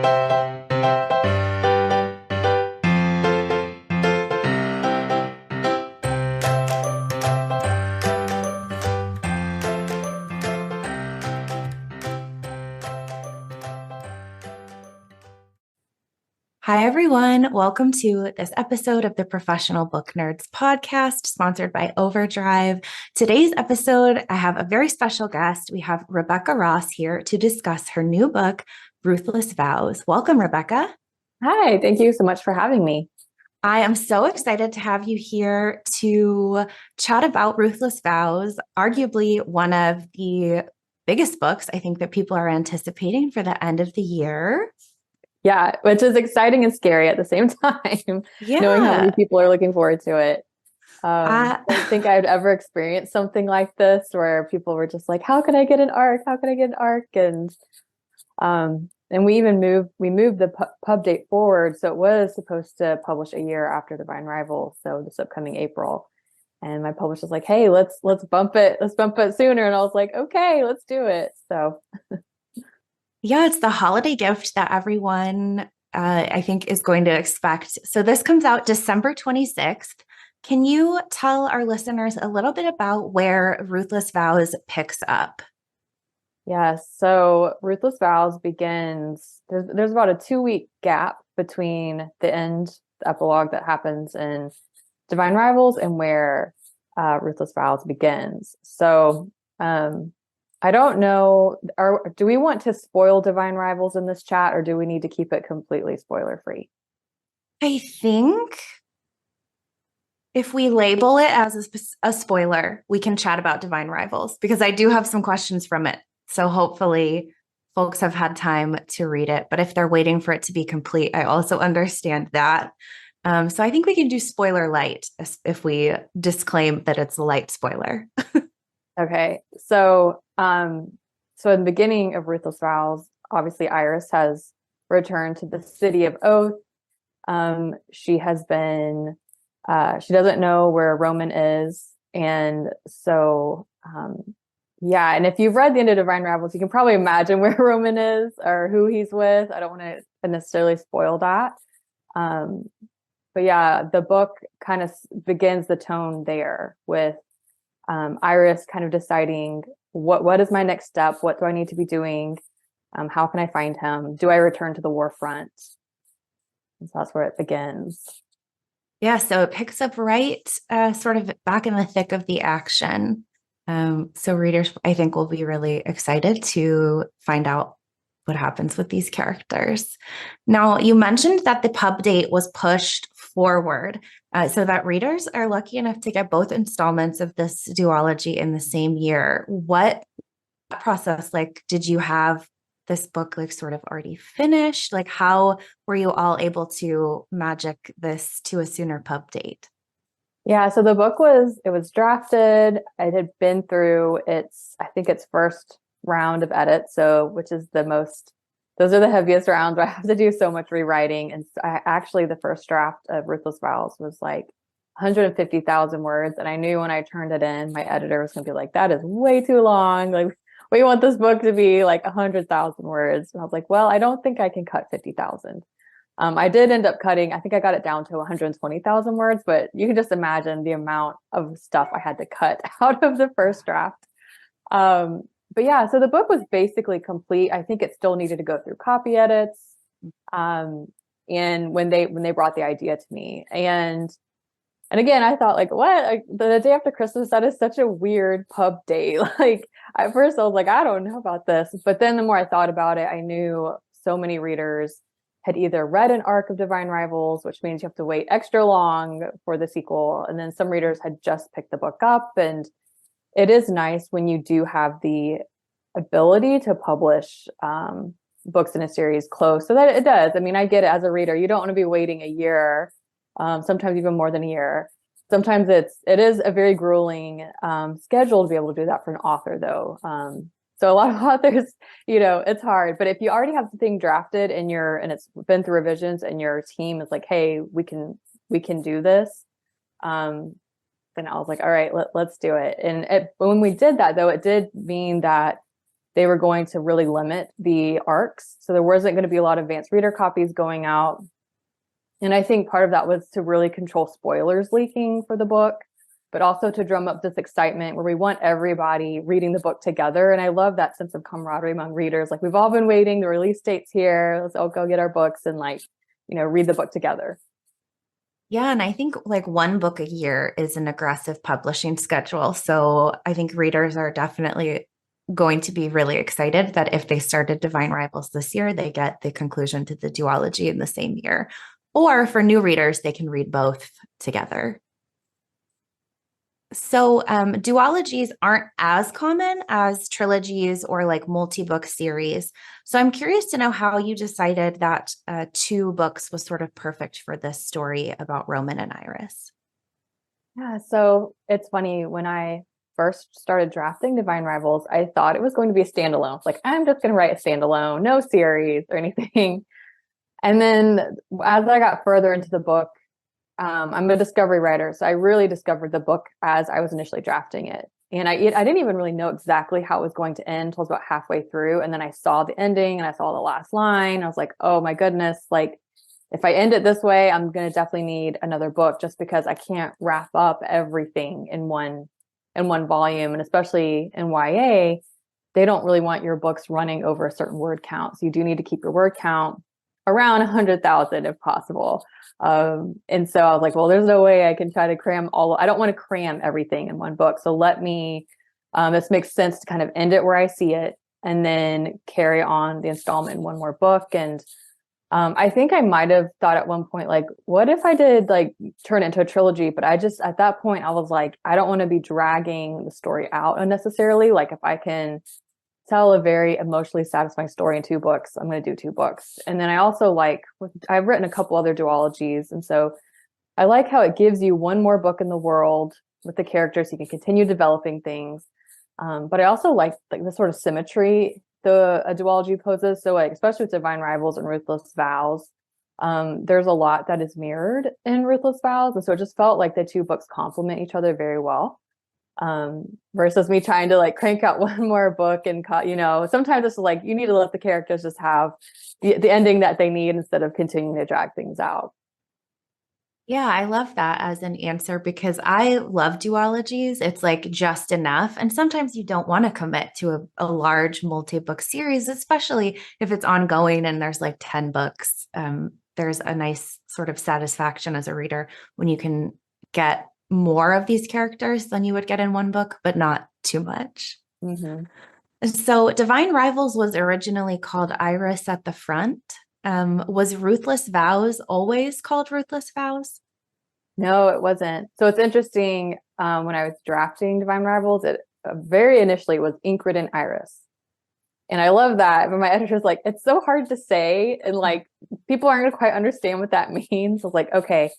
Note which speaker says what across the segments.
Speaker 1: Hi, everyone. Welcome to this episode of the Professional Book Nerds podcast, sponsored by OverDrive. Today's episode, I have a very special guest. We have Rebecca Ross here to discuss her new book, Ruthless Vows. Welcome, Rebecca.
Speaker 2: Hi, thank you so much for having me.
Speaker 1: I am so excited to have you here to chat about Ruthless Vows, arguably one of the biggest books I think that people are anticipating for the end of the year.
Speaker 2: Yeah, which is exciting and scary at the same time, knowing how many people are looking forward to it. I don't think I'd ever experienced something like this where people were just like, how can I get an arc? How can I get an arc? And we even moved the pub date forward. So it was supposed to publish a year after Divine Rival. So this upcoming April. And my publisher's like, hey, let's bump it. Let's bump it sooner. And I was like, okay, let's do it. So
Speaker 1: yeah, it's the holiday gift that everyone, I think, is going to expect. So this comes out December 26th. Can you tell our listeners a little bit about where Ruthless Vows picks up?
Speaker 2: Yes. So Ruthless Vows begins, there's about a 2-week gap between the epilogue that happens in Divine Rivals and where Ruthless Vows begins. So I don't know, do we want to spoil Divine Rivals in this chat, or do we need to keep it completely spoiler free?
Speaker 1: I think if we label it as a spoiler, we can chat about Divine Rivals, because I do have some questions from it. So hopefully folks have had time to read it. But if they're waiting for it to be complete, I also understand that. So I think we can do spoiler light if we disclaim that it's a light spoiler.
Speaker 2: Okay. So in the beginning of Ruthless Vows, obviously Iris has returned to the city of Oath. She has been, she doesn't know where Roman is. And so, yeah. And if you've read the end of Divine Rivals, you can probably imagine where Roman is or who he's with. I don't want to necessarily spoil that. But yeah, the book kind of begins the tone there with Iris kind of deciding what is my next step? What do I need to be doing? How can I find him? Do I return to the war front? And so that's where it begins.
Speaker 1: Yeah, so it picks up right sort of back in the thick of the action. So readers, I think, will be really excited to find out what happens with these characters. Now, you mentioned that the pub date was pushed forward so that readers are lucky enough to get both installments of this duology in the same year. What process, like, did you have this book like sort of already finished? Like, how were you all able to magic this to a sooner pub date?
Speaker 2: Yeah, so the book was drafted. It had been through I think its first round of edits, so which is those are the heaviest rounds where I have to do so much rewriting. And actually the first draft of Ruthless Vows was like 150,000 words. And I knew when I turned it in, my editor was going to be like, that is way too long. Like, we want this book to be like 100,000 words. And I was like, well, I don't think I can cut 50,000. I did end up cutting, I think I got it down to 120,000 words, but you can just imagine the amount of stuff I had to cut out of the first draft. But yeah, so the book was basically complete. I think it still needed to go through copy edits. And when they brought the idea to me, and again, I thought like, what? The day after Christmas, that is such a weird pub day. Like at first I was like, I don't know about this. But then the more I thought about it, I knew so many readers had either read an arc of Divine Rivals, which means you have to wait extra long for the sequel. And then some readers had just picked the book up. And it is nice when you do have the ability to publish books in a series close, so that it does. I mean, I get it as a reader. You don't want to be waiting a year, sometimes even more than a year. Sometimes it is a very grueling schedule to be able to do that for an author, though. So a lot of authors, it's hard. But if you already have the thing drafted and it's been through revisions and your team is like, hey, we can do this. Then I was like, all right, let's do it. And when we did that, though, it did mean that they were going to really limit the arcs. So there wasn't going to be a lot of advanced reader copies going out. And I think part of that was to really control spoilers leaking for the book, but also to drum up this excitement where we want everybody reading the book together. And I love that sense of camaraderie among readers. Like, we've all been waiting, the release date's here. Let's all go get our books and, like, read the book together.
Speaker 1: Yeah, and I think like one book a year is an aggressive publishing schedule. So I think readers are definitely going to be really excited that if they started Divine Rivals this year, they get the conclusion to the duology in the same year. Or for new readers, they can read both together. So duologies aren't as common as trilogies or like multi-book series. So I'm curious to know how you decided that 2 books was sort of perfect for this story about Roman and Iris.
Speaker 2: Yeah, so it's funny, when I first started drafting Divine Rivals, I thought it was going to be a standalone. It's like, I'm just going to write a standalone, no series or anything. And then as I got further into the book, I'm a discovery writer, so I really discovered the book as I was initially drafting it. And I didn't even really know exactly how it was going to end until I was about halfway through. And then I saw the ending and I saw the last line. I was like, oh my goodness, like, if I end it this way, I'm going to definitely need another book, just because I can't wrap up everything in one volume. And especially in YA, they don't really want your books running over a certain word count. So you do need to keep your word count around 100,000 if possible. And so I was like, well, there's no way I can try to I don't want to cram everything in one book. So this makes sense to kind of end it where I see it and then carry on the installment in one more book. And I think I might have thought at one point, like, what if I did like turn it into a trilogy? But at that point, I was like, I don't want to be dragging the story out unnecessarily. Like, if I can tell a very emotionally satisfying story in 2 books, I'm going to do 2 books. And then I also I've written a couple other duologies. And so I like how it gives you one more book in the world with the characters. You can continue developing things. But I also like the sort of symmetry a duology poses. So like, especially with Divine Rivals and Ruthless Vows, there's a lot that is mirrored in Ruthless Vows. And so it just felt like the 2 books complement each other very well. Versus me trying to like crank out one more book and sometimes it's like you need to let the characters just have the ending that they need instead of continuing to drag things out.
Speaker 1: Yeah, I love that as an answer because I love duologies. It's like just enough. And sometimes you don't want to commit to a large multi-book series, especially if it's ongoing and there's like 10 books. There's a nice sort of satisfaction as a reader when you can get more of these characters than you would get in one book, but not too much.
Speaker 2: Mm-hmm.
Speaker 1: So Divine Rivals was originally called Iris at the Front. Was Ruthless Vows always called Ruthless Vows?
Speaker 2: No, it wasn't. So it's interesting. When I was drafting Divine Rivals, it very initially was Ingrid and Iris. And I love that. But my editor's like, it's so hard to say. And like, people aren't going to quite understand what that means. I was like, okay.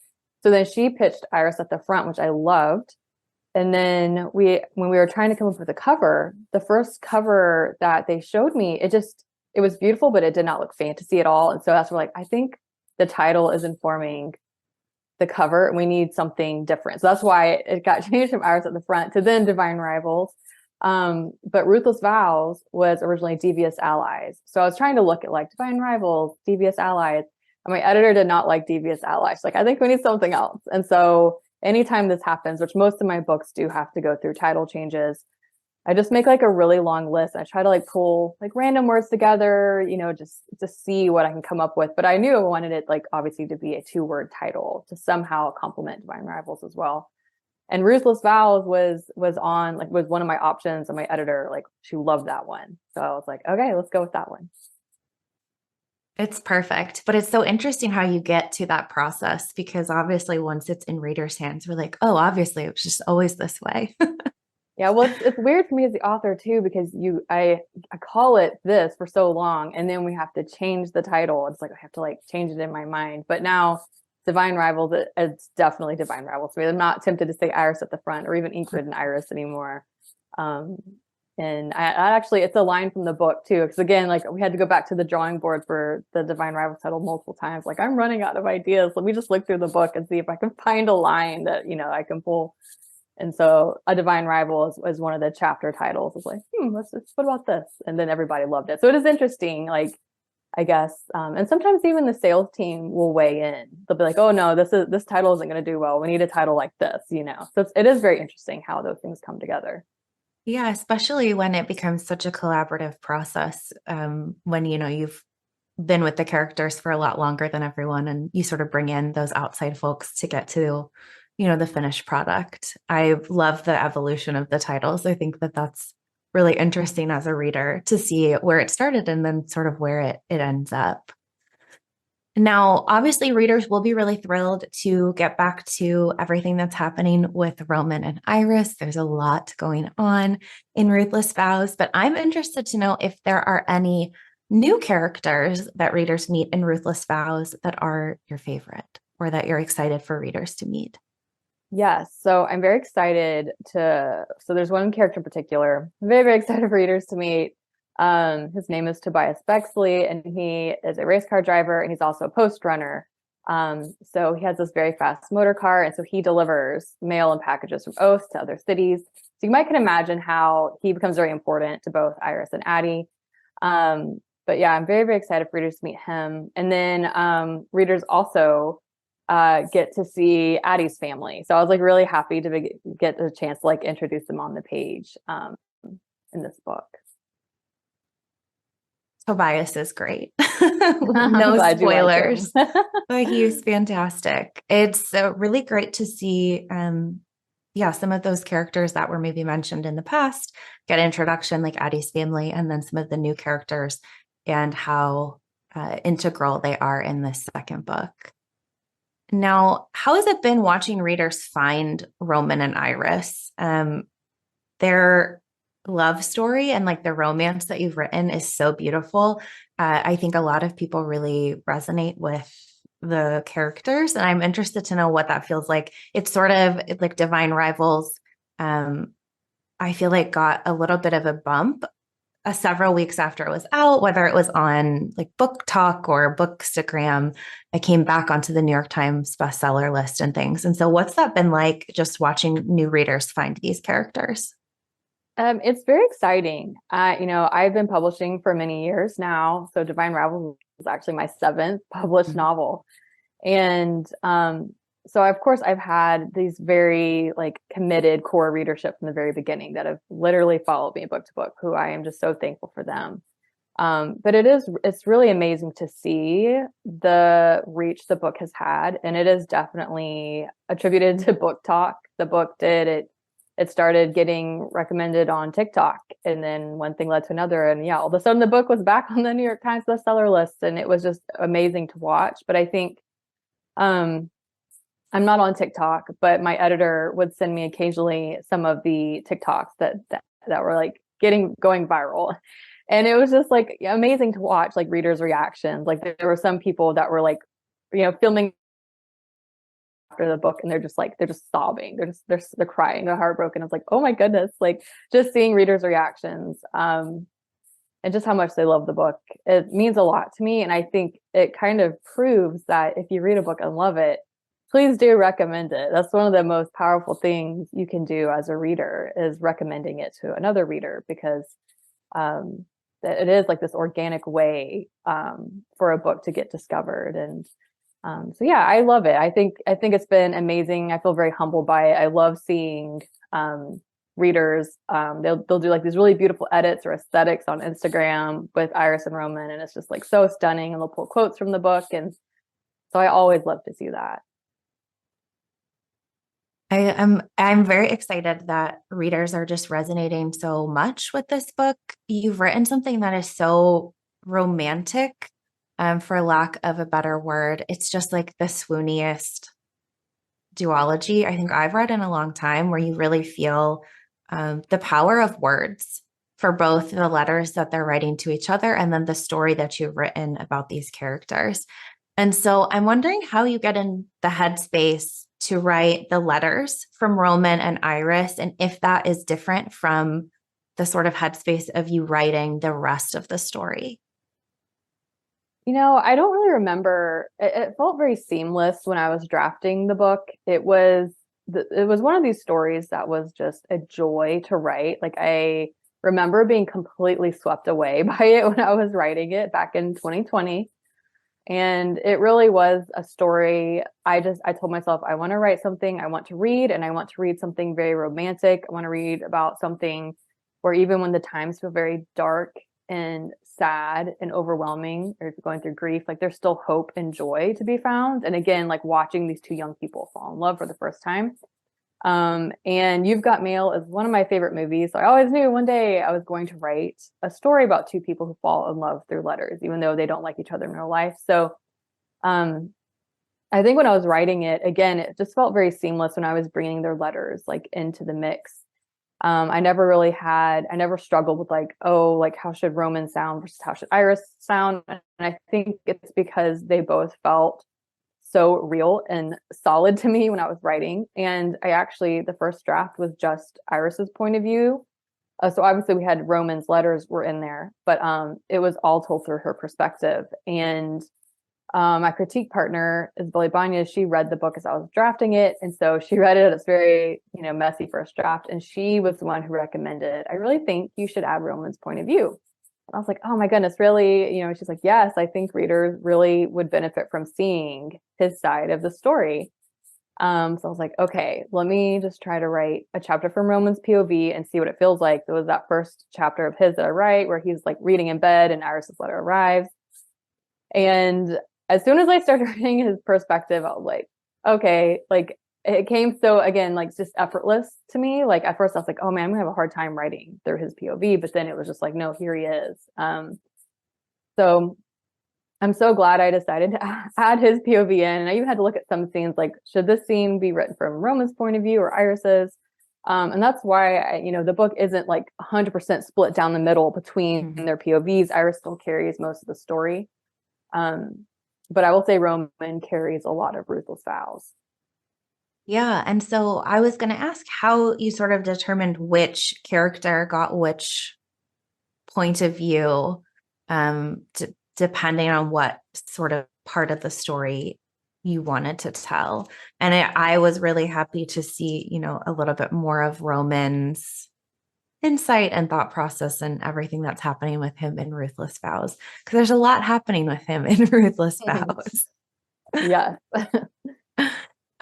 Speaker 2: So then she pitched Iris at the Front, which I loved. And then when we were trying to come up with a cover, the first cover that they showed me, it was beautiful, but it did not look fantasy at all. And so that's where like, I think the title is informing the cover and we need something different. So that's why it got changed from Iris at the Front to then Divine Rivals. But Ruthless Vows was originally Devious Allies. So I was trying to look at like Divine Rivals, Devious Allies. And my editor did not like Devious Allies. Like, I think we need something else. And so anytime this happens, which most of my books do have to go through title changes, I just make like a really long list. I try to like pull like random words together, just to see what I can come up with. But I knew I wanted it like obviously to be a 2-word title to somehow complement Divine Rivals as well. And Ruthless Vows was one of my options, and my editor, like, she loved that one. So I was like, okay, let's go with that one.
Speaker 1: It's perfect. But it's so interesting how you get to that process because obviously once it's in readers' hands, we're like, oh, obviously it was just always this way.
Speaker 2: Yeah, well, it's weird for me as the author too, because I call it this for so long, and then we have to change the title. It's like I have to like change it in my mind. But now Divine Rivals, it's definitely Divine Rivals to me. I'm not tempted to say Iris at the Front or even Ingrid and Iris anymore. And I actually, it's a line from the book too, because again, like we had to go back to the drawing board for the Divine Rivals title multiple times. Like, I'm running out of ideas. Let me just look through the book and see if I can find a line that I can pull. And so A Divine Rival is one of the chapter titles. It's like, what about this? And then everybody loved it. So it is interesting, like, I guess. And sometimes even the sales team will weigh in. They'll be like, oh no, this title isn't going to do well. We need a title like this, you know? So it is very interesting how those things come together.
Speaker 1: Yeah, especially when it becomes such a collaborative process, when, you know, you've been with the characters for a lot longer than everyone, and you sort of bring in those outside folks to get to, you know, the finished product. I love the evolution of the titles. I think that that's really interesting as a reader to see where it started and then sort of where it ends up. Now, obviously, readers will be really thrilled to get back to everything that's happening with Roman and Iris. There's a lot going on in Ruthless Vows, but I'm interested to know if there are any new characters that readers meet in Ruthless Vows that are your favorite or that you're excited for readers to meet.
Speaker 2: Yes. So I'm very excited so there's one character in particular, I'm very, very excited for readers to meet. His name is Tobias Bexley, and he is a race car driver, and he's also a post runner. So he has this very fast motor car, and so he delivers mail and packages from Oath to other cities. So you might can imagine how he becomes very important to both Iris and Addie. But yeah, I'm very, very excited for readers to meet him. And then readers also get to see Addie's family. So I was like really happy to get the chance to like introduce them on the page in this book.
Speaker 1: Tobias is great.
Speaker 2: I'm
Speaker 1: No
Speaker 2: glad you like him.
Speaker 1: spoilers, but he's fantastic. It's really great to see, yeah, some of those characters that were maybe mentioned in the past get introduction, like Addie's family, and then some of the new characters and how integral they are in this second book. Now, how has it been watching readers find Roman and Iris? Their love story and like the romance that you've written is so beautiful. I think a lot of people really resonate with the characters, and I'm interested to know what that feels like. It's sort of like Divine Rivals. I feel like got a little bit of a bump several weeks after it was out, whether it was on like Book Talk or Bookstagram. I came back onto the New York Times bestseller list and things. And so, what's that been like just watching new readers find these characters?
Speaker 2: It's very exciting. I've been publishing for many years now. So Divine Rivals was actually my seventh published novel. And so of course I've had these very like committed core readership from the very beginning that have literally followed me book to book, who I am just so thankful for them. But it's really amazing to see the reach the book has had. And it is definitely attributed to Book Talk. The book it started getting recommended on TikTok, and then one thing led to another. And yeah, all of a sudden the book was back on the New York Times bestseller list, and it was just amazing to watch. But I think I'm not on TikTok, but my editor would send me occasionally some of the TikToks that were like going viral. And it was just like amazing to watch like readers' reactions. Like there were some people that were like, filming after the book, and they're just sobbing, they're crying, they're heartbroken. It's like, oh my goodness, like just seeing readers' reactions and just how much they love the book, it means a lot to me. And I think it kind of proves that if you read a book and love it, please do recommend it. That's one of the most powerful things you can do as a reader, is recommending it to another reader, because it is like this organic way for a book to get discovered. And so yeah, I love it. I think it's been amazing. I feel very humbled by it. I love seeing readers. They'll do like these really beautiful edits or aesthetics on Instagram with Iris and Roman, and it's just like so stunning. And they'll pull quotes from the book, and so I always love to see that.
Speaker 1: I'm very excited that readers are just resonating so much with this book. You've written something that is so romantic, for lack of a better word. It's just like the swooniest duology I think I've read in a long time, where you really feel the power of words for both the letters that they're writing to each other and then the story that you've written about these characters. And so I'm wondering how you get in the headspace to write the letters from Roman and Iris, and if that is different from the sort of headspace of you writing the rest of the story.
Speaker 2: I don't really remember. It felt very seamless when I was drafting the book. It was it was one of these stories that was just a joy to write. Like I remember being completely swept away by it when I was writing it back in 2020. And it really was a story. I told myself, I want to write something I want to read, and I want to read something very romantic. I want to read about something where even when the times feel very dark and sad and overwhelming, or if you're going through grief, like there's still hope and joy to be found. And again, like watching these two young people fall in love for the first time. And You've Got Mail is one of my favorite movies. So I always knew one day I was going to write a story about two people who fall in love through letters, even though they don't like each other in real life. So um, I think when I was writing it, again, it just felt very seamless when I was bringing their letters like into the mix. I never struggled with like, oh, like how should Roman sound versus how should Iris sound? And I think it's because they both felt so real and solid to me when I was writing. And the first draft was just Iris's point of view. So obviously we had Roman's letters were in there, but it was all told through her perspective. And my critique partner is Billy Banya. She read the book as I was drafting it. And so she read it at its very, messy first draft. And she was the one who recommended, I really think you should add Roman's point of view. And I was like, oh my goodness, really? She's like, yes, I think readers really would benefit from seeing his side of the story. So I was like, okay, let me just try to write a chapter from Roman's POV and see what it feels like. There was that first chapter of his that I write where he's like reading in bed and Iris's letter arrives. And as soon as I started reading his perspective, I was like, okay, like it came so again, like just effortless to me. Like at first I was like, oh man, I'm gonna have a hard time writing through his POV, but then it was just like, no, here he is. So I'm so glad I decided to add his POV in. And I even had to look at some scenes like, should this scene be written from Roman's point of view or Iris's? And that's why the book isn't like 100% split down the middle between their POVs. Iris still carries most of the story. But I will say Roman carries a lot of Ruthless Vows.
Speaker 1: Yeah. And so I was going to ask how you sort of determined which character got which point of view, depending on what sort of part of the story you wanted to tell. And I was really happy to see, a little bit more of Roman's insight and thought process and everything that's happening with him in Ruthless Vows, because there's a lot happening with him in Ruthless Vows.
Speaker 2: Yes.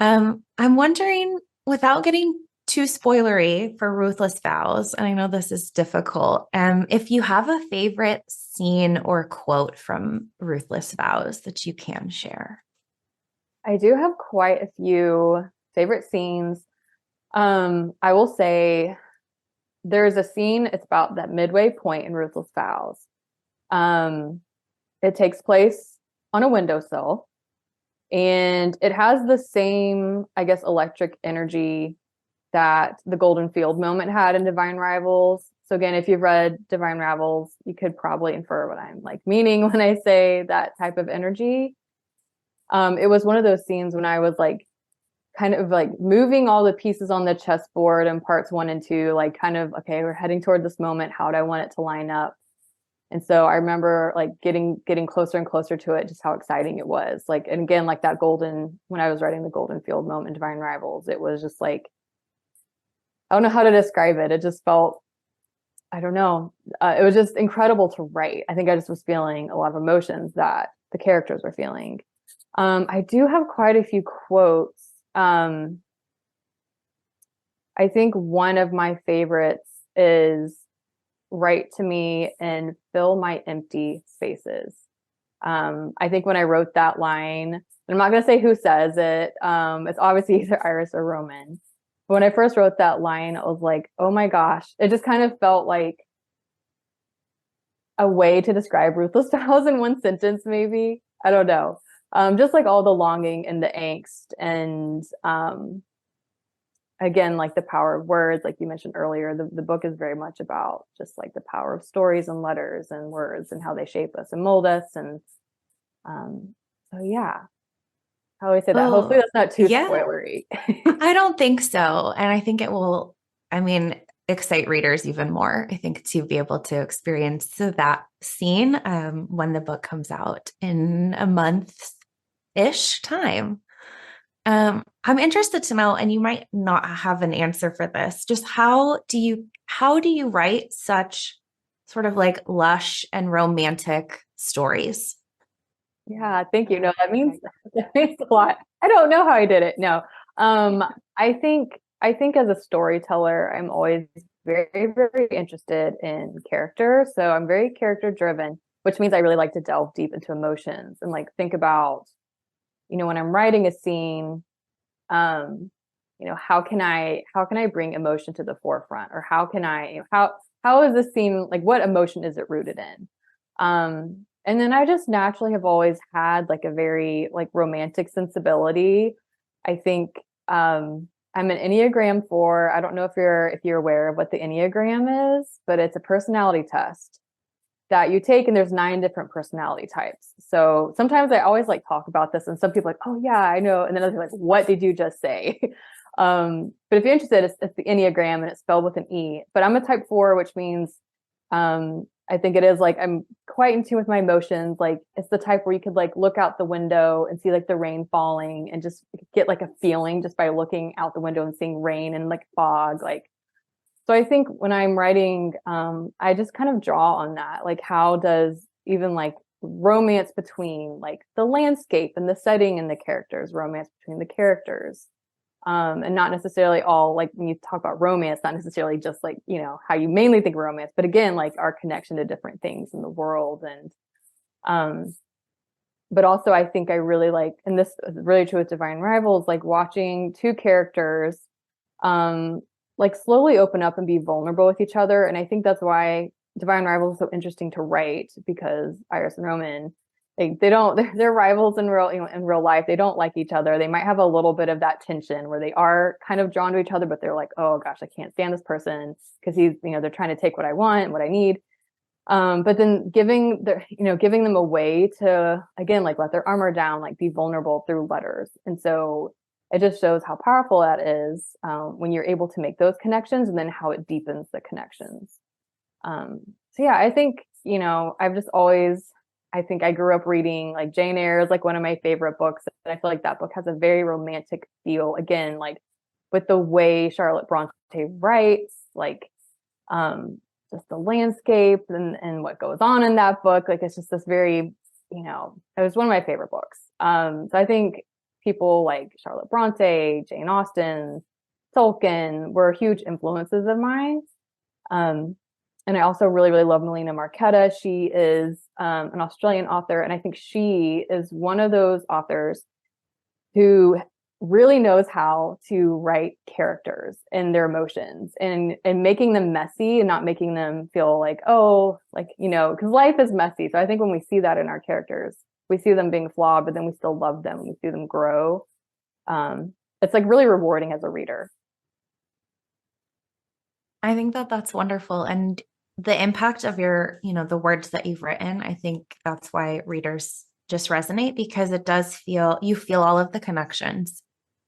Speaker 1: I'm wondering, without getting too spoilery for Ruthless Vows, and I know this is difficult, if you have a favorite scene or quote from Ruthless Vows that you can share.
Speaker 2: I do have quite a few favorite scenes. I will say there's a scene, it's about that midway point in Ruthless Vows. It takes place on a windowsill. And it has the same, I guess, electric energy that the Golden Field moment had in Divine Rivals. So again, if you've read Divine Rivals, you could probably infer what I'm like meaning when I say that type of energy. It was one of those scenes when I was like kind of like moving all the pieces on the chessboard in parts 1 and 2, like kind of, okay, we're heading toward this moment. How do I want it to line up? And so I remember like getting closer and closer to it, just how exciting it was. Like, and again, like that when I was writing the Golden Field moment in Divine Rivals, it was just like, I don't know how to describe it. It just felt, I don't know. It was just incredible to write. I think I just was feeling a lot of emotions that the characters were feeling. I do have quite a few quotes. I think one of my favorites is write to me and fill my empty spaces. I think when I wrote that line, I'm not going to say who says it. It's obviously either Iris or Roman. But when I first wrote that line, I was like, oh my gosh, it just kind of felt like a way to describe Ruthless Vows in one sentence, maybe. I don't know. Just like all the longing and the angst and again, like the power of words, like you mentioned earlier, the book is very much about just like the power of stories and letters and words and how they shape us and mold us. And so, yeah, how do I say that? Hopefully that's not too spoilery.
Speaker 1: I don't think so. And I think it will, excite readers even more, I think, to be able to experience that scene when the book comes out in a month-ish time. I'm interested to know, and you might not have an answer for this, just how do you write such sort of like lush and romantic stories?
Speaker 2: Yeah, thank you. No, that means a lot. I don't know how I did it. No. Um, I think as a storyteller, I'm always very, very interested in character. So I'm very character driven, which means I really like to delve deep into emotions and like think about, when I'm writing a scene, um, how can I bring emotion to the forefront, or how is this scene, like what emotion is it rooted in? And then I just naturally have always had like a very like romantic sensibility. I think I'm an Enneagram 4. I don't know if you're aware of what the Enneagram is, but it's a personality test that you take, and there's 9 different personality types. So sometimes I always like talk about this, and some people are like, oh yeah, I know, and then others are like, what did you just say? But if you're interested, it's the Enneagram, and it's spelled with an E. But I'm a type 4, which means I think it is like I'm quite in tune with my emotions. Like it's the type where you could like look out the window and see like the rain falling and just get like a feeling just by looking out the window and seeing rain and like fog. Like, so I think when I'm writing, I just kind of draw on that. Like, how does even like romance between like the landscape and the setting and the characters, romance between the characters, and not necessarily all like when you talk about romance, not necessarily just like, how you mainly think of romance, but again, like our connection to different things in the world. And, um, but also I think I really like, and this is really true with Divine Rivals, like watching two characters um like slowly open up and be vulnerable with each other. And I think that's why Divine Rivals is so interesting to write, because Iris and Roman, they don't they're rivals in real life. They don't like each other. They might have a little bit of that tension where they are kind of drawn to each other, but they're like, oh gosh, I can't stand this person because they're trying to take what I want, what I need. But then giving them a way to, again, like let their armor down, like be vulnerable through letters. And so it just shows how powerful that is, when you're able to make those connections, and then how it deepens the connections. So yeah, I think, I've just always, I think I grew up reading like Jane Eyre is like one of my favorite books. And I feel like that book has a very romantic feel, again, like with the way Charlotte Bronte writes, like, just the landscape and what goes on in that book. Like it's just this very, it was one of my favorite books. So I think people like Charlotte Bronte, Jane Austen, Tolkien were huge influences of mine. Um, and I also really, really love Melina Marchetta. She is an Australian author, and I think she is one of those authors who really knows how to write characters and their emotions, and making them messy and not making them feel like, oh, like, because life is messy. So I think when we see that in our characters, we see them being flawed, but then we still love them. We see them grow. It's like really rewarding as a reader.
Speaker 1: I think that that's wonderful. And the impact of the words that you've written, I think that's why readers just resonate, because you feel all of the connections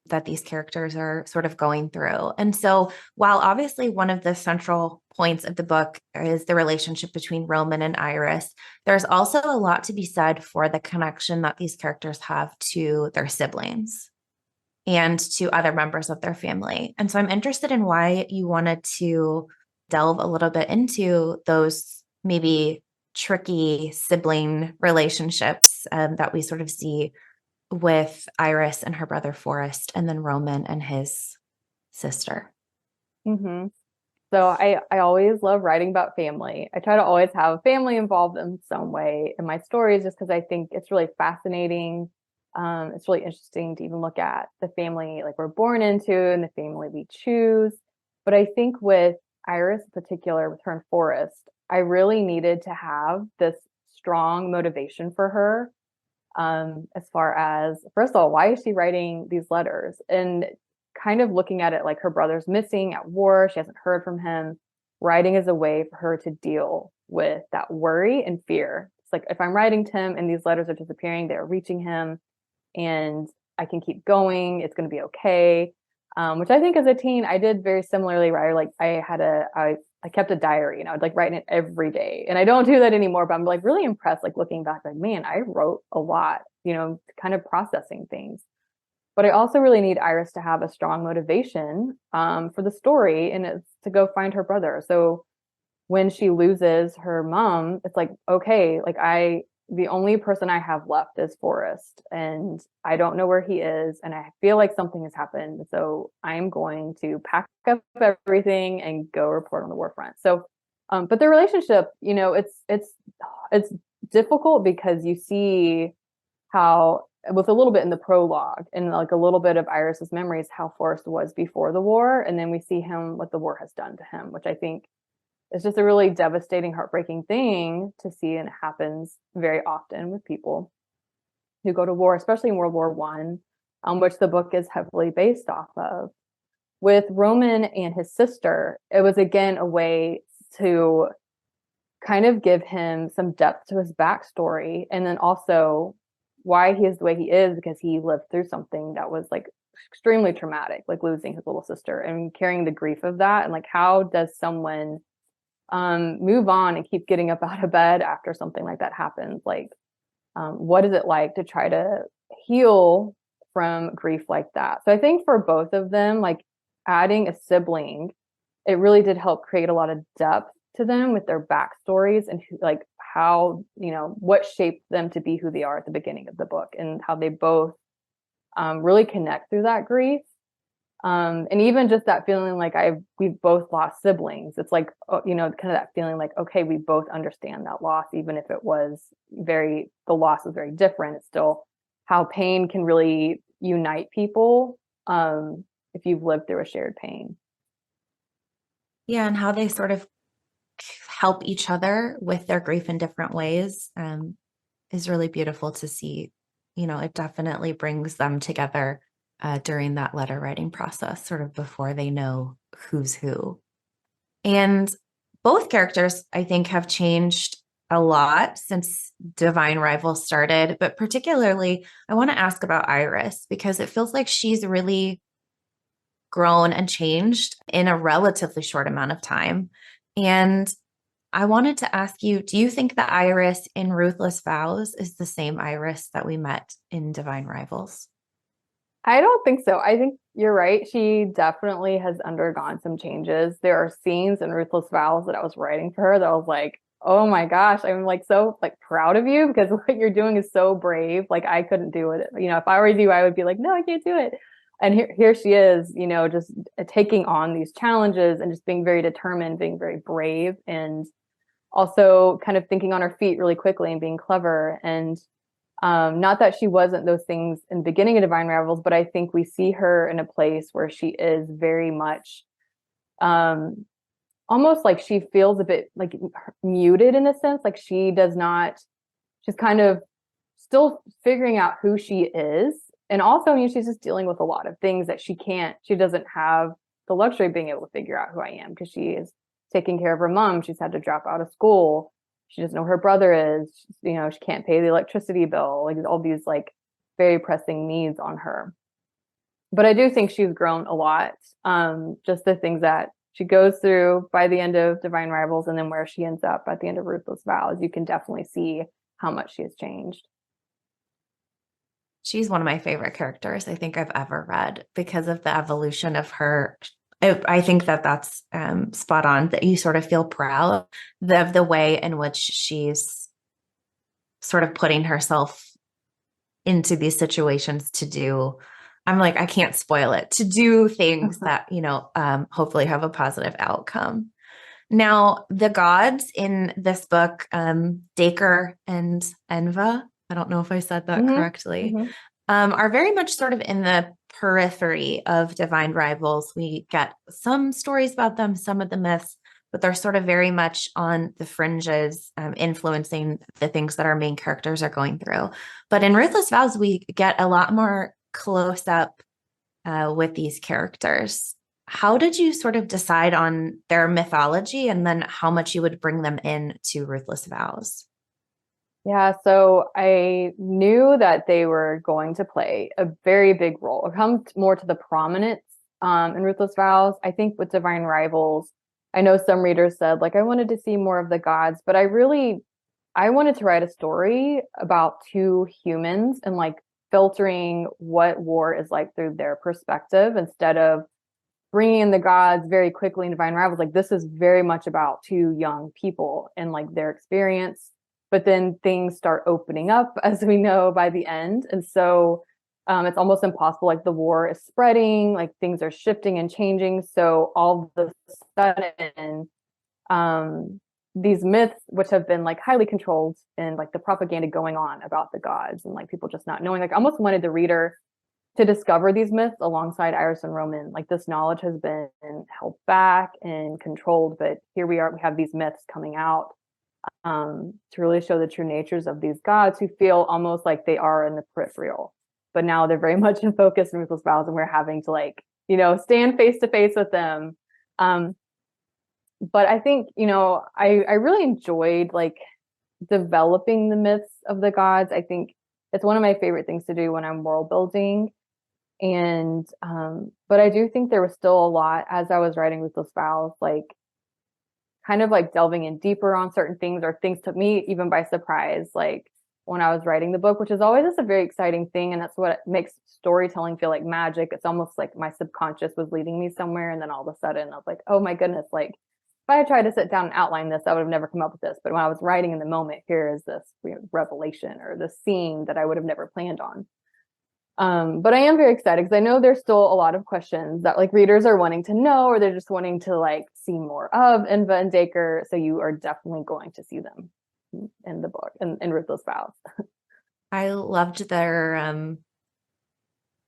Speaker 1: that these characters are sort of going through. And so, while obviously one of the central points of the book is the relationship between Roman and Iris, there's also a lot to be said for the connection that these characters have to their siblings and to other members of their family. And so I'm interested in why you wanted to delve a little bit into those maybe tricky sibling relationships that we sort of see with Iris and her brother Forrest, and then Roman and his sister.
Speaker 2: Mm-hmm. So I always love writing about family. I try to always have family involved in some way in my stories, just because I think it's really fascinating. It's really interesting to even look at the family like we're born into and the family we choose. But I think with Iris in particular, with her and Forrest, I really needed to have this strong motivation for her. As far as, first of all, why is she writing these letters? And kind of looking at it like her brother's missing at war, she hasn't heard from him. Writing is a way for her to deal with that worry and fear. It's like, if I'm writing to him and these letters are disappearing, they're reaching him, and I can keep going, it's going to be okay. Which I think as a teen, I did very similarly, where I kept a diary, I'd like write it every day. And I don't do that anymore, but I'm like really impressed, like looking back, like, man, I wrote a lot, kind of processing things. But I also really need Iris to have a strong motivation for the story, and it's to go find her brother. So when she loses her mom, it's like, okay, like the only person I have left is Forrest, and I don't know where he is, and I feel like something has happened. So I'm going to pack up everything and go report on the war front. So, but the relationship, it's difficult because you see how, with a little bit in the prologue and like a little bit of Iris's memories, how Forrest was before the war, and then we see him what the war has done to him, which I think is just a really devastating, heartbreaking thing to see, and it happens very often with people who go to war, especially in World War One, which the book is heavily based off of. With Roman and his sister, it was again a way to kind of give him some depth to his backstory, and then also why he is the way he is, because he lived through something that was like extremely traumatic, like losing his little sister and carrying the grief of that. And like, how does someone move on and keep getting up out of bed after something like that happens? Like, what is it like to try to heal from grief like that? So I think for both of them, like adding a sibling, it really did help create a lot of depth to them with their backstories and like how, what shaped them to be who they are at the beginning of the book, and how they both really connect through that grief. And even just that feeling like we've both lost siblings. It's like, kind of that feeling like, okay, we both understand that loss, even if it was the loss was very different. It's still how pain can really unite people if you've lived through a shared pain.
Speaker 1: Yeah, and how they sort of help each other with their grief in different ways is really beautiful to see. It definitely brings them together during that letter writing process, sort of before they know who's who. And both characters, I think, have changed a lot since Divine Rivals started, but particularly I want to ask about Iris, because it feels like she's really grown and changed in a relatively short amount of time. And I wanted to ask you, do you think the Iris in Ruthless Vows is the same Iris that we met in Divine Rivals?
Speaker 2: I don't think so. I think you're right. She definitely has undergone some changes. There are scenes in Ruthless Vows that I was writing for her that I was like, oh my gosh, I'm like so like proud of you, because what you're doing is so brave. Like I couldn't do it. If I were you, I would be like, no, I can't do it. And here she is, just taking on these challenges and just being very determined, being very brave, and also kind of thinking on her feet really quickly and being clever. And not that she wasn't those things in the beginning of Divine Rivals, but I think we see her in a place where she is very much almost like she feels a bit like muted in a sense. Like she's kind of still figuring out who she is. And also, she's just dealing with a lot of things that she doesn't have the luxury of being able to figure out who I am, because she is taking care of her mom. She's had to drop out of school. She doesn't know who her brother is. She can't pay the electricity bill, like all these like very pressing needs on her. But I do think she's grown a lot. Just the things that she goes through by the end of Divine Rivals, and then where she ends up at the end of Ruthless Vows, you can definitely see how much she has changed.
Speaker 1: She's one of my favorite characters I think I've ever read because of the evolution of her. I think that's spot on, that you sort of feel proud of the way in which she's sort of putting herself into these situations to do. I'm like, I can't spoil it, to do things that, hopefully have a positive outcome. Now, the gods in this book, Dacre and Enva, I don't know if I said that correctly, are very much sort of in the periphery of Divine Rivals. We get some stories about them, some of the myths, but they're sort of very much on the fringes, influencing the things that our main characters are going through. But in Ruthless Vows, we get a lot more close up with these characters. How did you sort of decide on their mythology, and then how much you would bring them in to Ruthless Vows?
Speaker 2: Yeah, so I knew that they were going to play a very big role, or come more to the prominence in Ruthless Vows. I think with Divine Rivals, I know some readers said, like, I wanted to see more of the gods, but I wanted to write a story about two humans, and like filtering what war is like through their perspective instead of bringing in the gods very quickly in Divine Rivals. Like this is very much about two young people and like their experience, but then things start opening up as we know by the end. And so it's almost impossible. Like the war is spreading, like things are shifting and changing. So all of a sudden, these myths, which have been like highly controlled and like the propaganda going on about the gods and like people just not knowing, like I almost wanted the reader to discover these myths alongside Iris and Roman. Like this knowledge has been held back and controlled, but here we are, we have these myths coming out to really show the true natures of these gods who feel almost like they are in the peripheral, but now they're very much in focus in Ruthless Vows, and we're having to like, you know, stand face to face with them. But I think, you know, I really enjoyed like developing the myths of the gods. I think it's one of my favorite things to do when I'm world building. And but I do think there was still a lot as I was writing Ruthless Vows, like kind of like delving in deeper on certain things, or things took me even by surprise, like when I was writing the book, which is always just a very exciting thing. And that's what makes storytelling feel like magic. It's almost like my subconscious was leading me somewhere. And then all of a sudden I was like, oh my goodness, like if I had tried to sit down and outline this, I would have never come up with this. But when I was writing in the moment, here is this revelation or this scene that I would have never planned on. But I am very excited because I know there's still a lot of questions that like readers are wanting to know, or they're just wanting to like see more of Inva and Dacre. So you are definitely going to see them in the book and in Ruthless Vows.
Speaker 1: I loved their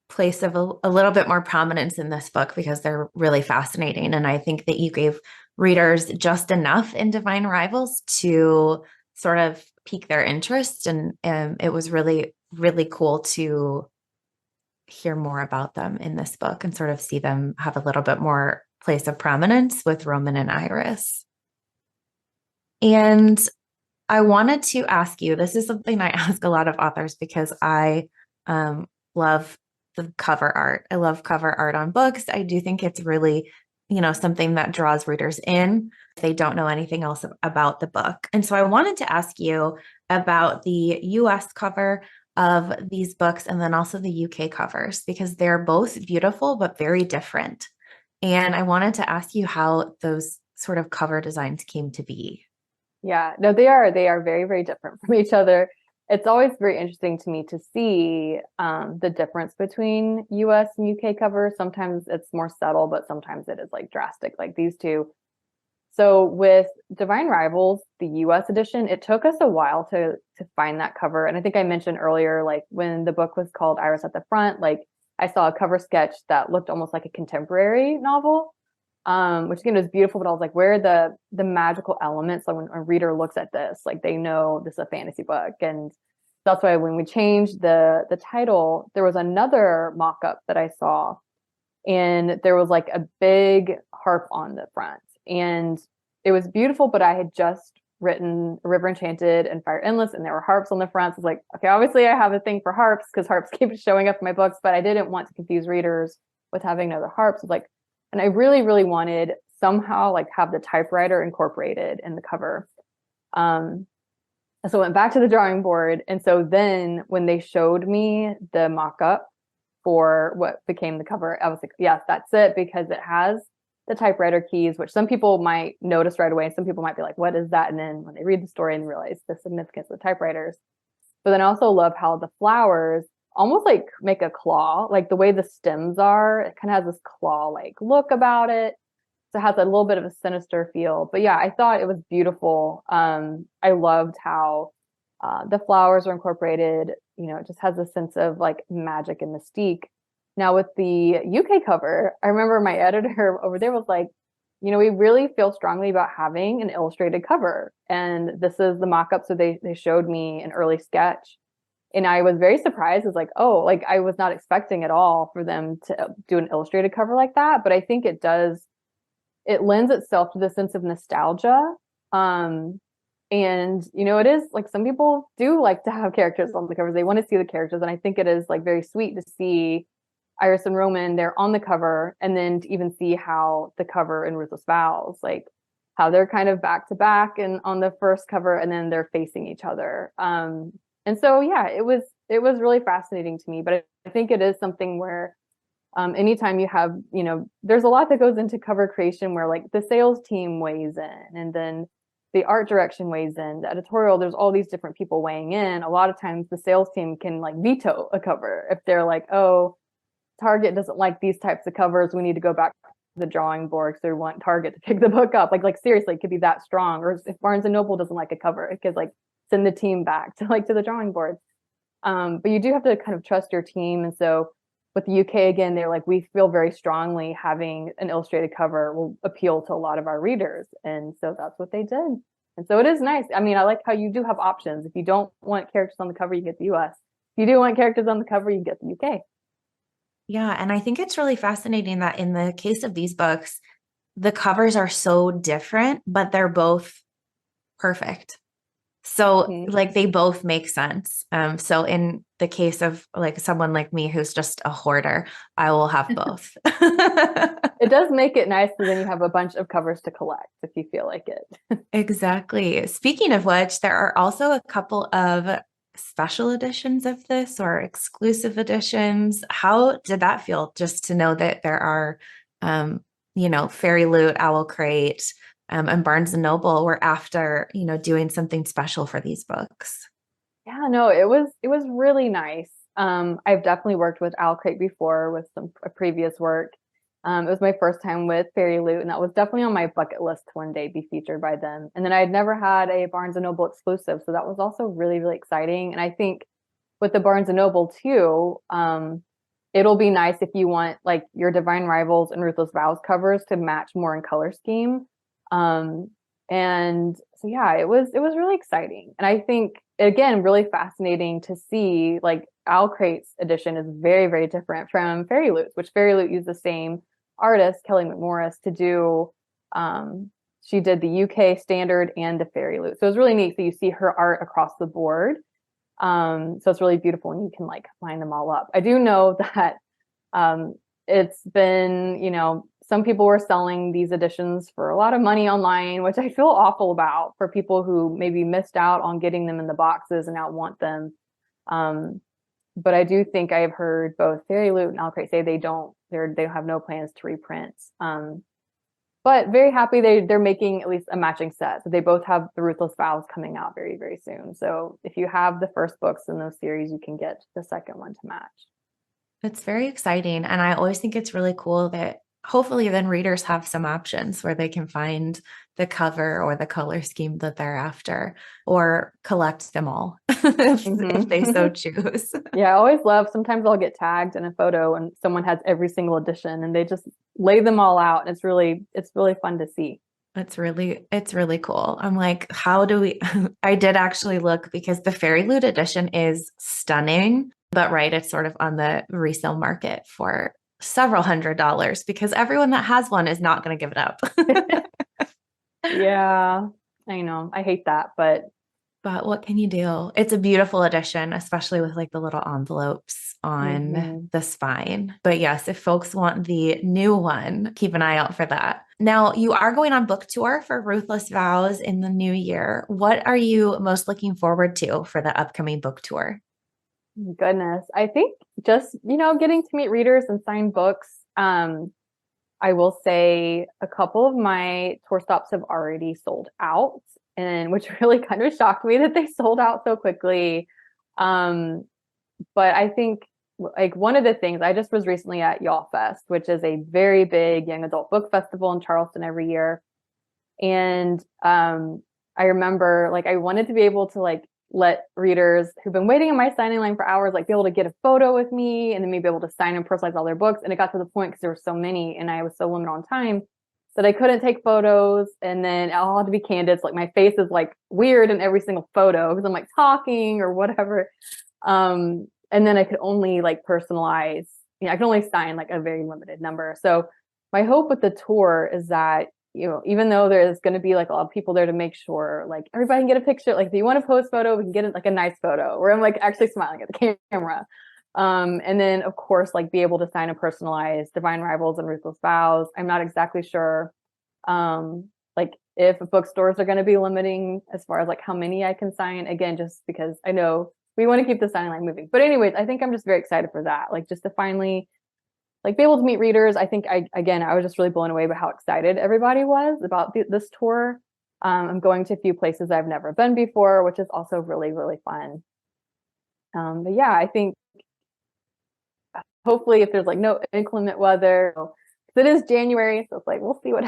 Speaker 1: place of a little bit more prominence in this book because they're really fascinating. And I think that you gave readers just enough in Divine Rivals to sort of pique their interest. And it was really, really cool to hear more about them in this book and sort of see them have a little bit more place of prominence with Roman and Iris. And I wanted to ask you, this is something I ask a lot of authors because I love the cover art. I love cover art on books. I do think it's really, you know, something that draws readers in if they don't know anything else about the book. And so I wanted to ask you about the US cover of these books and then also the UK covers, because they're both beautiful but very different. And I wanted to ask you how those sort of cover designs came to be.
Speaker 2: Yeah, no, they are very, very different from each other. It's always very interesting to me to see the difference between US and UK covers. Sometimes it's more subtle, but sometimes it is like drastic, like these two. So with Divine Rivals, the US edition, it took us a while to find that cover. And I think I mentioned earlier, like when the book was called Iris at the Front, like I saw a cover sketch that looked almost like a contemporary novel, which again was beautiful, but I was like, where are the magical elements? So when a reader looks at this, like they know this is a fantasy book. And that's why when we changed the title, there was another mock-up that I saw, and there was like a big harp on the front. And it was beautiful, but I had just written River Enchanted and Fire Endless, and there were harps on the front. So I was like, okay, obviously I have a thing for harps because harps keep showing up in my books, but I didn't want to confuse readers with having another harp. So like, and I really, really wanted somehow like have the typewriter incorporated in the cover. So I went back to the drawing board. And so then when they showed me the mock-up for what became the cover, I was like, yes, that's it, because it has the typewriter keys, which some people might notice right away. And some people might be like, what is that? And then when they read the story and realize the significance of the typewriters. But then I also love how the flowers almost like make a claw, like the way the stems are, it kind of has this claw like look about it. So it has a little bit of a sinister feel. But yeah, I thought it was beautiful. I loved how the flowers were incorporated. You know, it just has a sense of like magic and mystique. Now with the UK cover, I remember my editor over there was like, you know, we really feel strongly about having an illustrated cover. And this is the mock-up. So they showed me an early sketch. And I was very surprised. It's like, oh, like I was not expecting at all for them to do an illustrated cover like that. But I think it lends itself to the sense of nostalgia. And, you know, it is like some people do like to have characters on the covers. They want to see the characters. And I think it is like very sweet to see Iris and Roman, they're on the cover, and then to even see how the cover in Ruthless Vows, like how they're kind of back to back and on the first cover, and then they're facing each other. And so, yeah, it was it was really fascinating to me, but I think it is something where anytime you have, there's a lot that goes into cover creation where like the sales team weighs in, and then the art direction weighs in, the editorial, there's all these different people weighing in. A lot of times the sales team can like veto a cover if they're like, oh, Target doesn't like these types of covers, we need to go back to the drawing board, so we want Target to pick the book up. Like seriously, it could be that strong. Or if Barnes and Noble doesn't like a cover, it could like send the team back to the drawing board. But you do have to kind of trust your team. And so with the UK, again, they're like, we feel very strongly having an illustrated cover will appeal to a lot of our readers. And so that's what they did. And so it is nice. I mean, I like how you do have options. If you don't want characters on the cover, you get the US. If you do want characters on the cover, you get the UK.
Speaker 1: Yeah. And I think it's really fascinating that in the case of these books, the covers are so different, but they're both perfect. So like they both make sense. So in the case of like someone like me who's just a hoarder, I will have both.
Speaker 2: It does make it nice because then you have a bunch of covers to collect if you feel like it.
Speaker 1: Exactly. Speaking of which, there are also a couple of special editions of this or exclusive editions. How did that feel just to know that there are, Fairy Loot, Owl Crate, and Barnes and Noble were after, doing something special for these books?
Speaker 2: Yeah, no, it was really nice. I've definitely worked with Owl Crate before with some previous work. It was my first time with Fairy Loot, and that was definitely on my bucket list to one day be featured by them. And then I had never had a Barnes and Noble exclusive, so that was also really, really exciting. And I think with the Barnes and Noble too, it'll be nice if you want like your Divine Rivals and Ruthless Vows covers to match more in color scheme. And so yeah, it was really exciting. And I think again, really fascinating to see like Owl Crate's edition is very, very different from Fairy Loot, which Fairy Loot used the same artist, Kelly McMorris, to do. She did the UK standard and the Fairy Loot. So it was really neat. So you see her art across the board. So it's really beautiful and you can like line them all up. I do know that it's been, some people were selling these editions for a lot of money online, which I feel awful about for people who maybe missed out on getting them in the boxes and now want them. But I do think I've heard both Fairy Loot and Owl Crate say they have no plans to reprint. But very happy they're making at least a matching set. So they both have the Ruthless Vows coming out very, very soon. So if you have the first books in those series, you can get the second one to match.
Speaker 1: It's very exciting. And I always think it's really cool that hopefully then readers have some options where they can find the cover or the color scheme that they're after or collect them all if they so choose.
Speaker 2: Yeah, I always love, sometimes I'll get tagged in a photo and someone has every single edition and they just lay them all out. And it's really fun to see.
Speaker 1: It's really cool. I'm like, how do we, I did actually look because the Fairy Loot edition is stunning, but right, it's sort of on the resale market for several $100s because everyone that has one is not going to give it up.
Speaker 2: Yeah, I know. I hate that, but
Speaker 1: what can you do? It's a beautiful edition, especially with like the little envelopes on the spine. But yes, if folks want the new one, keep an eye out for that. Now, you are going on book tour for Ruthless Vows in the new year. What are you most looking forward to for the upcoming book tour?
Speaker 2: goodness, I think just, getting to meet readers and sign books. I will say a couple of my tour stops have already sold out, and which really kind of shocked me that they sold out so quickly. But I think like one of the things, I just was recently at Y'all Fest, which is a very big young adult book festival in Charleston every year. And I remember like I wanted to be able to like let readers who've been waiting in my signing line for hours, like be able to get a photo with me and then maybe able to sign and personalize all their books. And it got to the point because there were so many and I was so limited on time that I couldn't take photos. And then I'll have to be candid. So, like my face is like weird in every single photo because I'm like talking or whatever. And then I could only like personalize, I can only sign like a very limited number. So my hope with the tour is that, even though there's going to be like a lot of people there to make sure like everybody can get a picture, like if you want to post photo, we can get it like a nice photo where I'm like actually smiling at the camera. And then of course, like be able to sign a personalized Divine Rivals and Ruthless Vows. I'm not exactly sure, like if bookstores are going to be limiting as far as like how many I can sign, again, just because I know we want to keep the signing line moving. But anyways, I think I'm just very excited for that. Like just to finally like be able to meet readers. I think I was just really blown away by how excited everybody was about this tour. I'm going to a few places I've never been before, which is also really, really fun. But yeah, I think hopefully if there's like no inclement weather, because it is January, so it's like we'll see what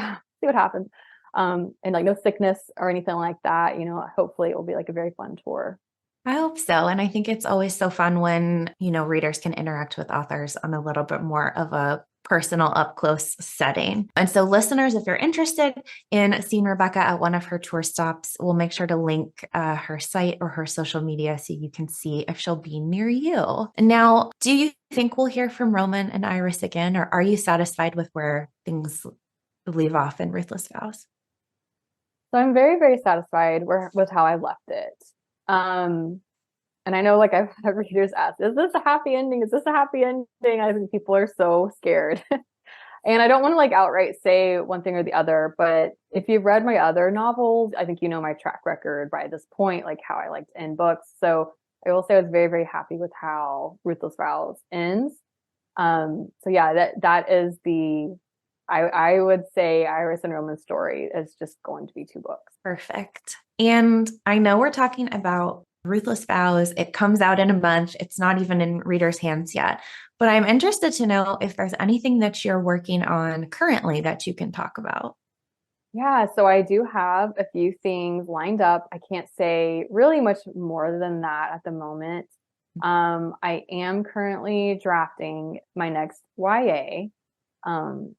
Speaker 2: happens. And like no sickness or anything like that, hopefully it will be like a very fun tour.
Speaker 1: I hope so. And I think it's always so fun when, readers can interact with authors on a little bit more of a personal up close setting. And so listeners, if you're interested in seeing Rebecca at one of her tour stops, we'll make sure to link her site or her social media so you can see if she'll be near you. Now, do you think we'll hear from Roman and Iris again, or are you satisfied with where things leave off in Ruthless Vows?
Speaker 2: So I'm very, very satisfied with how I left it. And I know like I've had readers ask, is this a happy ending? Is this a happy ending? I think people are so scared. And I don't want to like outright say one thing or the other, but if you've read my other novels, I think you know my track record by this point, like how I like to end books. So I will say I was very, very happy with how Ruthless Vows ends. So yeah, that is I would say Iris and Roman's story is just going to be 2 books.
Speaker 1: Perfect. And I know we're talking about Ruthless Vows. It comes out in a month. It's not even in readers' hands yet. But I'm interested to know if there's anything that you're working on currently that you can talk about.
Speaker 2: Yeah, so I do have a few things lined up. I can't say really much more than that at the moment. I am currently drafting my next YA.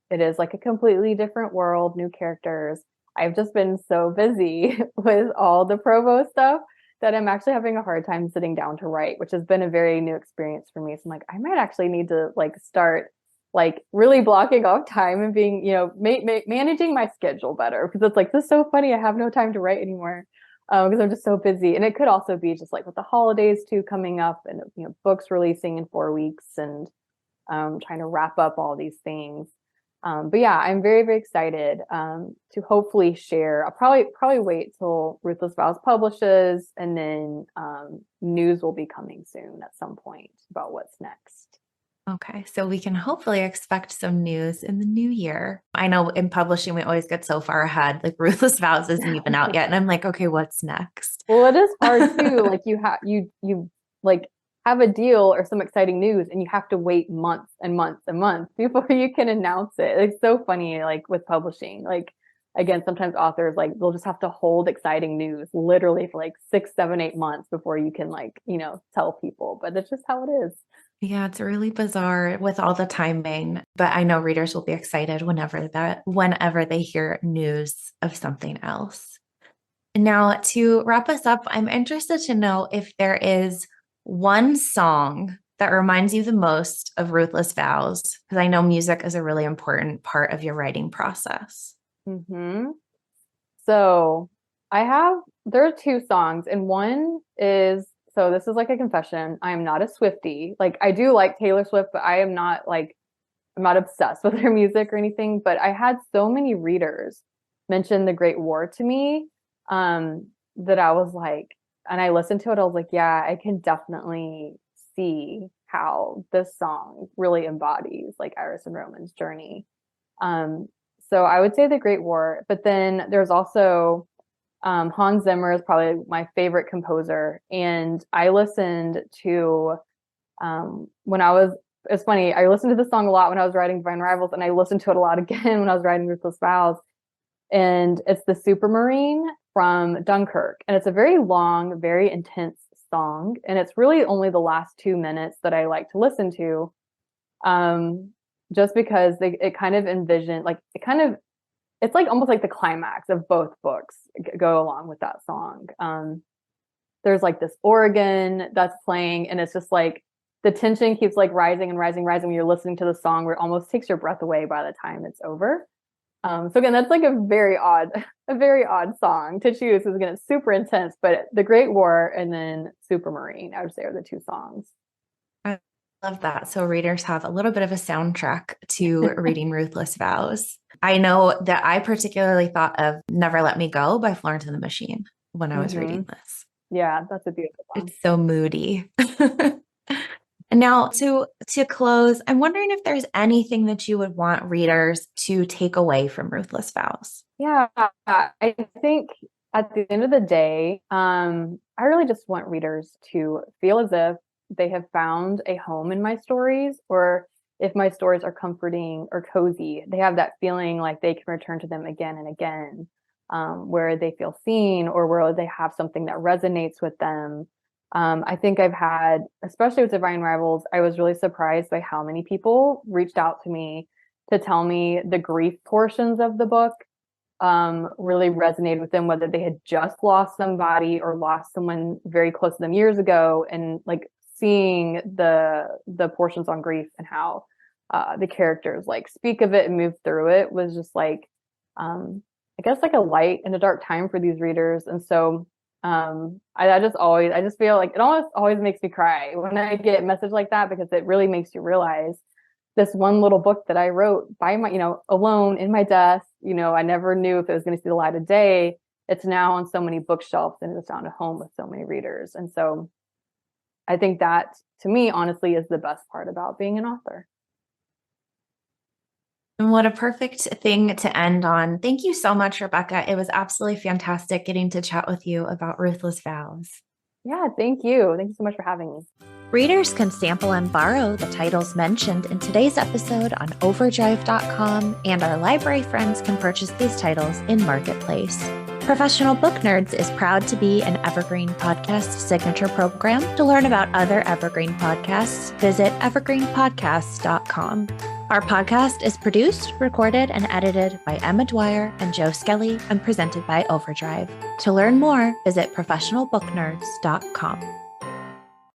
Speaker 2: It is like a completely different world, new characters. I've just been so busy with all the provo stuff that I'm actually having a hard time sitting down to write, which has been a very new experience for me. So I'm like, I might actually need to like start like really blocking off time and being, managing my schedule better, because it's like, this is so funny. I have no time to write anymore because I'm just so busy. And it could also be just like with the holidays too coming up and, books releasing in 4 weeks and trying to wrap up all these things. But yeah, I'm very, very excited to hopefully share. I'll probably wait till Ruthless Vows publishes, and then news will be coming soon at some point about what's next.
Speaker 1: Okay, so we can hopefully expect some news in the new year. I know in publishing, we always get so far ahead, like Ruthless Vows isn't even out yet. And I'm like, okay, what's next?
Speaker 2: Well, it is hard too. Like you like have a deal or some exciting news and you have to wait months and months and months before you can announce it. It's so funny, like with publishing, like again, sometimes authors like they'll just have to hold exciting news literally for like 6, 7, 8 months before you can like, tell people, but that's just how it is.
Speaker 1: Yeah, it's really bizarre with all the timing, but I know readers will be excited whenever they hear news of something else. Now, to wrap us up, I'm interested to know if there is one song that reminds you the most of Ruthless Vows, because I know music is a really important part of your writing process.
Speaker 2: So there are 2 songs, and one is, so this is like a confession. I am not a Swiftie. Like I do like Taylor Swift, but I'm not obsessed with her music or anything. But I had so many readers mention The Great War to me that I was like, and I listened to it, I was like, yeah, I can definitely see how this song really embodies like Iris and Roman's journey. So I would say The Great War, but then there's also Hans Zimmer is probably my favorite composer. And I listened to it's funny, I listened to this song a lot when I was writing Divine Rivals, and I listened to it a lot again when I was writing Ruthless Vows. And it's the Supermarine from Dunkirk. And it's a very long, very intense song. And it's really only the last 2 minutes that I like to listen to. Just because it kind of envisioned, like it's like almost like the climax of both books go along with that song. There's like this organ that's playing, and it's just like the tension keeps like rising and rising, rising when you're listening to the song, where it almost takes your breath away by the time it's over. So again, that's like a very odd song to choose, because again, it's super intense. But The Great War and then Supermarine, I would say, are the 2 songs.
Speaker 1: I love that. So readers have a little bit of a soundtrack to reading Ruthless Vows. I know that I particularly thought of Never Let Me Go by Florence and the Machine when I was reading this.
Speaker 2: Yeah, that's a beautiful one.
Speaker 1: It's so moody. And now to close, I'm wondering if there's anything that you would want readers to take away from Ruthless Vows.
Speaker 2: Yeah, I think at the end of the day, I really just want readers to feel as if they have found a home in my stories, or if my stories are comforting or cozy, they have that feeling like they can return to them again and again, where they feel seen or where they have something that resonates with them. I think I've had, especially with Divine Rivals, I was really surprised by how many people reached out to me to tell me the grief portions of the book really resonated with them, whether they had just lost somebody or lost someone very close to them years ago, and like seeing the portions on grief and how the characters like speak of it and move through it was just like I guess like a light in a dark time for these readers. And so I just feel like it almost always makes me cry when I get a message like that, because it really makes you realize this one little book that I wrote by my, alone in my desk, I never knew if it was going to see the light of day. It's now on so many bookshelves and it's found a home with so many readers. And so I think that, to me, honestly, is the best part about being an author.
Speaker 1: And what a perfect thing to end on. Thank you so much, Rebecca. It was absolutely fantastic getting to chat with you about Ruthless Vows.
Speaker 2: Yeah, thank you. Thank you so much for having me.
Speaker 1: Readers can sample and borrow the titles mentioned in today's episode on OverDrive.com, and our library friends can purchase these titles in Marketplace. Professional Book Nerds is proud to be an Evergreen Podcast signature program. To learn about other Evergreen podcasts, visit evergreenpodcasts.com. Our podcast is produced, recorded, and edited by Emma Dwyer and Joe Skelly and presented by OverDrive. To learn more, visit professionalbooknerds.com.